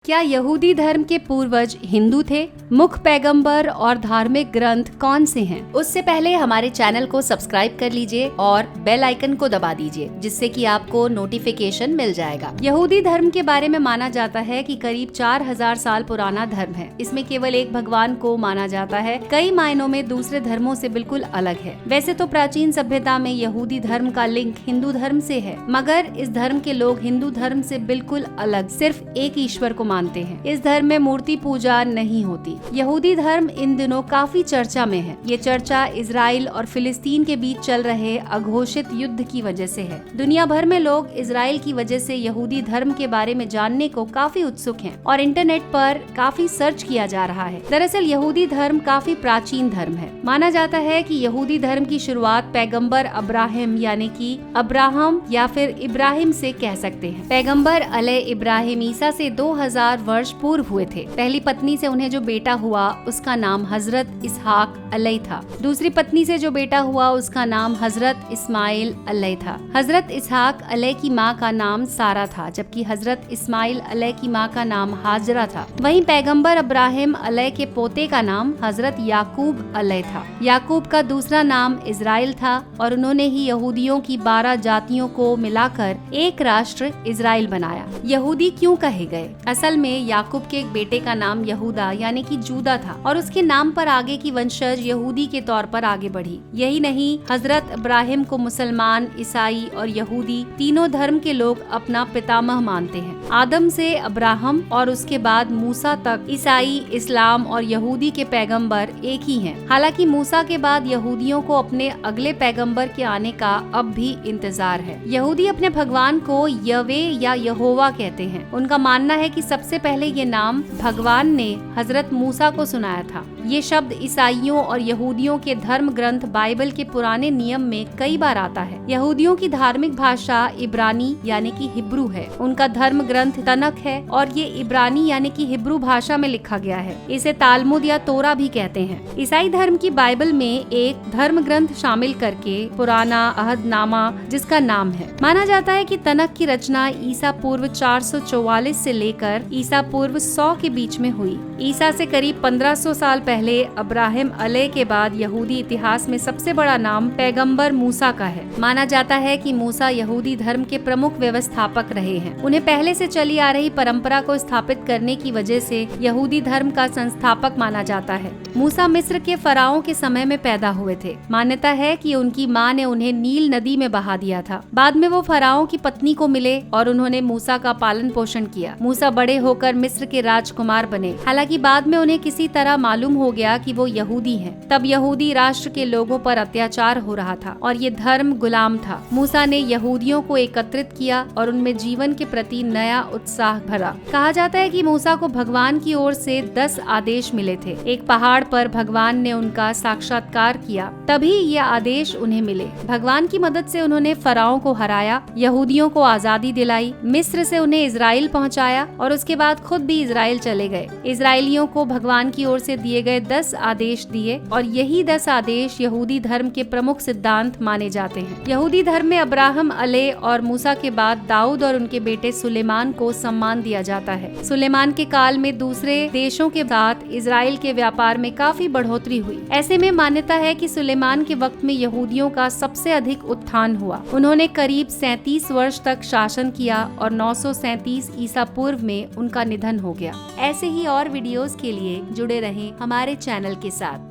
क्या यहूदी धर्म के पूर्वज हिंदू थे? मुख्य पैगंबर और धार्मिक ग्रंथ कौन से हैं? उससे पहले हमारे चैनल को सब्सक्राइब कर लीजिए और बेल आइकन को दबा दीजिए, जिससे कि आपको नोटिफिकेशन मिल जाएगा। यहूदी धर्म के बारे में माना जाता है कि करीब 4000 साल पुराना धर्म है। इसमें केवल एक भगवान को माना जाता है, कई मायनों में दूसरे धर्मों से बिल्कुल अलग है। वैसे तो प्राचीन सभ्यता में यहूदी धर्म का लिंक हिंदू धर्म से है, मगर इस धर्म के लोग हिंदू धर्म से बिल्कुल अलग सिर्फ एक ईश्वर को मानते हैं। इस धर्म में मूर्ति पूजा नहीं होती। यहूदी धर्म इन दिनों काफी चर्चा में है। ये चर्चा इजराइल और फिलिस्तीन के बीच चल रहे अघोषित युद्ध की वजह से है। दुनिया भर में लोग इजराइल की वजह से यहूदी धर्म के बारे में जानने को काफी उत्सुक हैं और इंटरनेट पर काफी सर्च किया जा रहा है। दरअसल यहूदी धर्म काफी प्राचीन धर्म है। माना जाता है कि यहूदी धर्म की शुरुआत पैगंबर अब्राहिम यानी कि अब्राहम या फिर इब्राहिम से कह सकते हैं। पैगंबर अले इब्राहिम ईसा से 2000 वर्ष पूर्व हुए थे। पहली पत्नी से उन्हें जो बेटा हुआ उसका नाम हजरत इसहाक अलैह था। दूसरी पत्नी से जो बेटा हुआ उसका नाम हजरत इस्माइल अलैह था। हजरत इसहाक अलैह की माँ का नाम सारा था, जबकि हजरत इस्माइल अलैह की माँ का नाम हाजरा था। वहीं पैगंबर अब्राहिम अलैह के पोते का नाम हजरत याकूब अलैह था। याकूब का दूसरा नाम इजराइल था और उन्होंने ही यहूदियों की 12 जातियों को मिलाकर एक राष्ट्र इजराइल बनाया। यहूदी क्यों कहे गए? असल में याकूब के एक बेटे का नाम यहूदा यानी कि जूदा था और उसके नाम पर आगे की वंशज यहूदी के तौर पर आगे बढ़ी। यही नहीं, हजरत इब्राहिम को मुसलमान, ईसाई और यहूदी तीनों धर्म के लोग अपना पितामह मानते हैं। आदम से अब्राहम और उसके बाद मूसा तक ईसाई, इस्लाम और यहूदी के पैगंबर एक ही हैं। हालांकि मूसा के बाद यहूदियों को अपने अगले पैगंबर के आने का अब भी इंतजार है। यहूदी अपने भगवान को यवे या यहोवा कहते हैं। उनका मानना है कि सबसे पहले ये नाम भगवान ने हजरत मूसा को सुनाया था। ये शब्द ईसाइयों और यहूदियों के धर्म ग्रंथ बाइबल के पुराने नियम में कई बार आता है। यहूदियों की धार्मिक भाषा इब्रानी यानी कि हिब्रू है। उनका धर्म ग्रंथ तनक है और ये इब्रानी यानी कि हिब्रू भाषा में लिखा गया है। इसे तालमुद या तोरा भी कहते हैं। ईसाई धर्म की बाइबल में एक धर्म ग्रंथ शामिल करके पुराना अहदनामा जिसका नाम है। माना जाता है कि तनक की रचना ईसा पूर्व 444 से लेकर ईसा पूर्व 100 के बीच में हुई। ईसा से करीब 1500 साल पहले अब्राहिम अलैह के बाद यहूदी इतिहास में सबसे बड़ा नाम पैगंबर मूसा का है। माना जाता है कि मूसा यहूदी धर्म के प्रमुख व्यवस्थापक रहे हैं। उन्हें पहले से चली आ रही परंपरा को स्थापित करने की वजह से यहूदी धर्म का संस्थापक माना जाता है। मूसा मिस्र के फराओं के समय में पैदा हुए थे। मान्यता है कि उनकी माँ ने उन्हें नील नदी में बहा दिया था। बाद में वो फराओं की पत्नी को मिले और उन्होंने मूसा का पालन पोषण किया। मूसा बड़े होकर मिस्र के राजकुमार बने। हालांकि बाद में उन्हें किसी तरह मालूम हो गया कि वो यहूदी हैं। तब यहूदी राष्ट्र के लोगों पर अत्याचार हो रहा था और ये धर्म गुलाम था। मूसा ने यहूदियों को एकत्रित किया और उनमें जीवन के प्रति नया उत्साह भरा। कहा जाता है कि मूसा को भगवान की ओर से 10 आदेश मिले थे। एक पहाड़ पर भगवान ने उनका साक्षात्कार किया, तभी ये आदेश उन्हें मिले। भगवान की मदद से उन्होंने फराओं को हराया, यहूदियों को आजादी दिलाई, मिस्र से उन्हें इजराइल पहुंचाया और उसके बाद खुद भी इजराइल चले गए। इजराइलियों को भगवान की ओर से दिए गए 10 आदेश दिए और यही 10 आदेश यहूदी धर्म के प्रमुख सिद्धांत माने जाते हैं। यहूदी धर्म में अब्राहम अलैह और मूसा के बाद दाऊद और उनके बेटे सुलेमान को सम्मान दिया जाता है। सुलेमान के काल में दूसरे देशों के साथ इजराइल के व्यापार में काफी बढ़ोतरी हुई। ऐसे में मान्यता है कि सुलेमान के वक्त में यहूदियों का सबसे अधिक उत्थान हुआ। उन्होंने करीब 37 वर्ष तक शासन किया और 937 ईसा पूर्व में उनका निधन हो गया। ऐसे ही और वीडियोस के लिए जुड़े रहें हमारे चैनल के साथ।